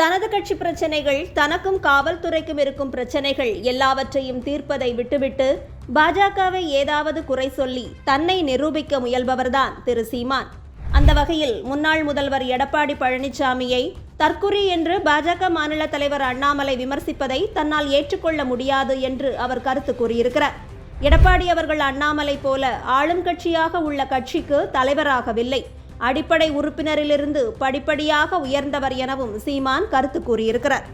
தனது கட்சி பிரச்சனைகள், தனக்கும் காவல்துறைக்கும் இருக்கும் பிரச்சனைகள் எல்லாவற்றையும் தீர்ப்பதை விட்டுவிட்டு பாஜகவை ஏதாவது குறை சொல்லி தன்னை நிரூபிக்க முயல்பவர்தான் திரு சீமான். அந்த வகையில் முன்னாள் முதல்வர் எடப்பாடி பழனிசாமியை தற்குறி என்று பாஜக மாநில தலைவர் அண்ணாமலை விமர்சிப்பதை தன்னால் ஏற்றுக்கொள்ள முடியாது என்று அவர் கருத்து கூறியிருக்கிறார். எடப்பாடி அவர்கள் அண்ணாமலை போல ஆளும் கட்சியாக உள்ள கட்சிக்கு தலைவராகவில்லை, அடிப்படை உறுப்பினரிலிருந்து படிப்படியாக உயர்ந்தவர் எனவும் சீமான் கருத்து கூறியிருக்கிறார்.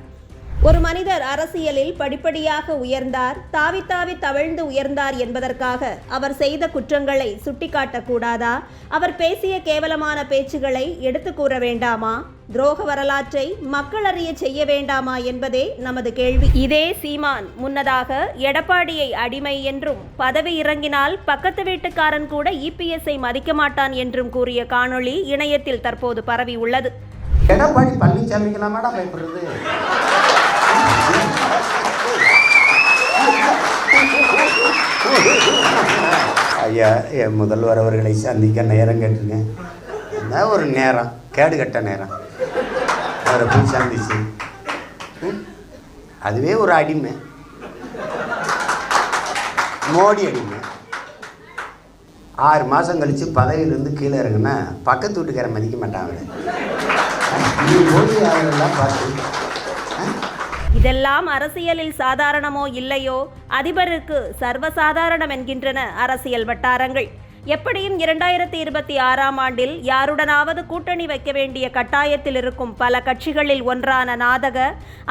ஒரு மனிதர் அரசியலில் படிப்படியாக உயர்ந்தார், தாவி தாவி தவழ்ந்து உயர்ந்தார் என்பதற்காக அவர் செய்த குற்றங்களை சுட்டிக்காட்டக்கூடாதா? அவர் பேசிய கேவலமான பேச்சுகளை எடுத்து கூற வேண்டாமா? துரோக வரலாற்றை மக்கள் அறிய செய்ய வேண்டாமா என்பதே நமது கேள்வி. இதே சீமான் முன்னதாக எடப்பாடியை அடிமை என்றும், பதவி இறங்கினால் பக்கத்து வீட்டுக்காரன் கூட இபிஎஸ்ஐ மதிக்க மாட்டான் என்றும் கூறிய காணொளி இணையத்தில் தற்போது பரவி உள்ளது. எடப்பாடி பழனிசாமிக்கு நாமடா பயப்படுறது? ஐயா, என் முதல்வர் அவர்களை சந்திக்க நேரம் கேட்டுருங்க. என்ன ஒரு நேரம், கேடு கட்ட நேரம். அவரை போய் சந்திச்சு அதுவே ஒரு அடிமை, மோடி அடிமை. 6 மாதம் கழித்து பதவியிலேருந்து கீழே இறங்குன்னா பக்கத்து வீட்டுக்காரன் மதிக்க மாட்டாங்க. மோடி அவர்களெல்லாம் பார்த்து இதெல்லாம் அரசியலில் சாதாரணமோ இல்லையோ, அதிபருக்கு சர்வசாதாரணம் என்கின்றன அரசியல் வட்டாரங்கள். எப்படியும் 2026ஆம் ஆண்டில் யாருடனாவது கூட்டணி வைக்க வேண்டிய கட்டாயத்தில் இருக்கும் பல கட்சிகளில் ஒன்றான நாதக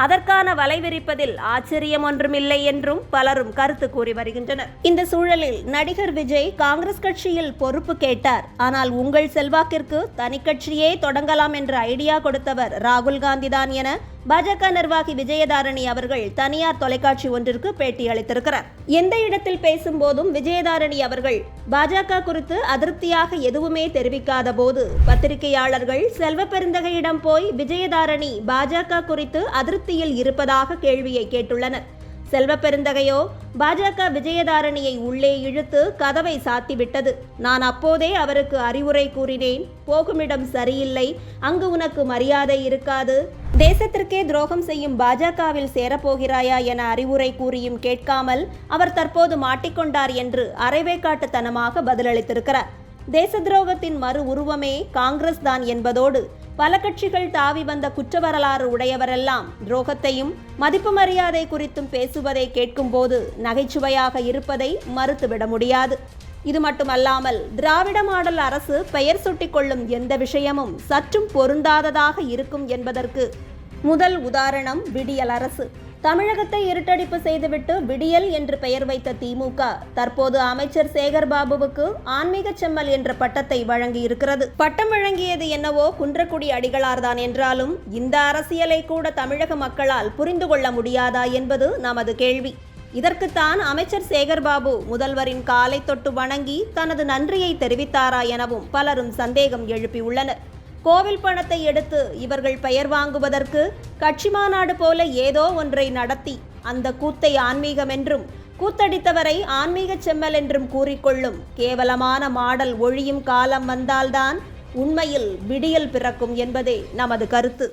அதற்கான வலைவிரிப்பதில் ஆச்சரியம் ஒன்றுமில்லை என்றும் பலரும் கருத்து கூறி வருகின்றனர். இந்த சூழலில் நடிகர் விஜய் காங்கிரஸ் கட்சியில் பொறுப்பு கேட்டார். ஆனால் உங்கள் செல்வாக்கிற்கு தனி கட்சியே தொடங்கலாம் என்ற ஐடியா கொடுத்தவர் ராகுல் காந்தி தான் என பாஜக நிர்வாகி விஜயதாரணி அவர்கள் தனியார் தொலைக்காட்சி ஒன்றிற்கு பேட்டி அளித்திருக்கிறார். எந்த இடத்தில் பேசும்போதும் விஜயதாரணி அவர்கள் பாஜக குறித்து அதிருப்தியாக எதுவுமே தெரிவிக்காத போது பத்திரிகையாளர்கள் செல்வ பெருந்தகையிடம் போய் விஜயதாரணி பாஜக குறித்து அதிருப்தியில் இருப்பதாக கேள்வியை கேட்டுள்ளனர். செல்வ பெருந்தகையோ பாஜக விஜயதாரணியை உள்ளே இழுத்து கதவை சாத்திவிட்டது. நான் அப்போதே அவருக்கு அறிவுரை கூறினேன், போகுமிடம் சரியில்லை, அங்கு உனக்கு மரியாதை இருக்காது, தேசத்திற்கே துரோகம் செய்யும் பாஜகவில் சேரப்போகிறாயா என அறிவுரை கூறியும் கேட்காமல் அவர் தற்போது மாட்டிக்கொண்டார் என்று அரைவேக்காட்டுத்தனமாக பதிலளித்திருக்கிறார். தேச துரோகத்தின் மறு உருவமே காங்கிரஸ் தான் என்பதோடு பல கட்சிகள் தாவி வந்த குற்ற வரலாறு உடையவரெல்லாம் துரோகத்தையும் மதிப்பு மரியாதை குறித்தும் பேசுவதை கேட்கும்போது நகைச்சுவையாக இருப்பதை மறுத்துவிட முடியாது. இது மட்டுமல்லாமல் திராவிட மாடல் அரசு பெயர் சுட்டிக்கொள்ளும் எந்த விஷயமும் சற்றும் பொருந்தாததாக இருக்கும் என்பதற்கு முதல் உதாரணம் விடியல் அரசு. தமிழகத்தை இருட்டடிப்பு செய்துவிட்டு விடியல் என்று பெயர் வைத்த திமுக தற்போது அமைச்சர் சேகர்பாபுவுக்கு ஆன்மீக செம்மல் என்ற பட்டத்தை வழங்கி இருக்கிறது. பட்டம் வழங்கியது என்னவோ குன்றக்குடி அடிகளார்தான் என்றாலும் இந்த அரசியலை கூட தமிழக மக்களால் புரிந்து கொள்ள முடியாதா என்பது நமது கேள்வி. இதற்குத்தான் அமைச்சர் சேகர்பாபு முதல்வரின் காலை தொட்டு வணங்கி தனது நன்றியை தெரிவித்தாரா எனவும் பலரும் சந்தேகம் எழுப்பியுள்ளனர். கோவில் பணத்தை எடுத்து இவர்கள் பெயர் வாங்குவதற்கு கட்சி மாநாடு போல ஏதோ ஒன்றை நடத்தி அந்த கூத்தை ஆன்மீகம் என்றும் கூத்தடித்தவரை ஆன்மீக செம்மல் என்றும் கூறிக்கொள்ளும் கேவலமான மாடல் ஒழியும் காலம் வந்தால்தான் உண்மையில் விடியல் பிறக்கும் என்பதே நமது கருத்து.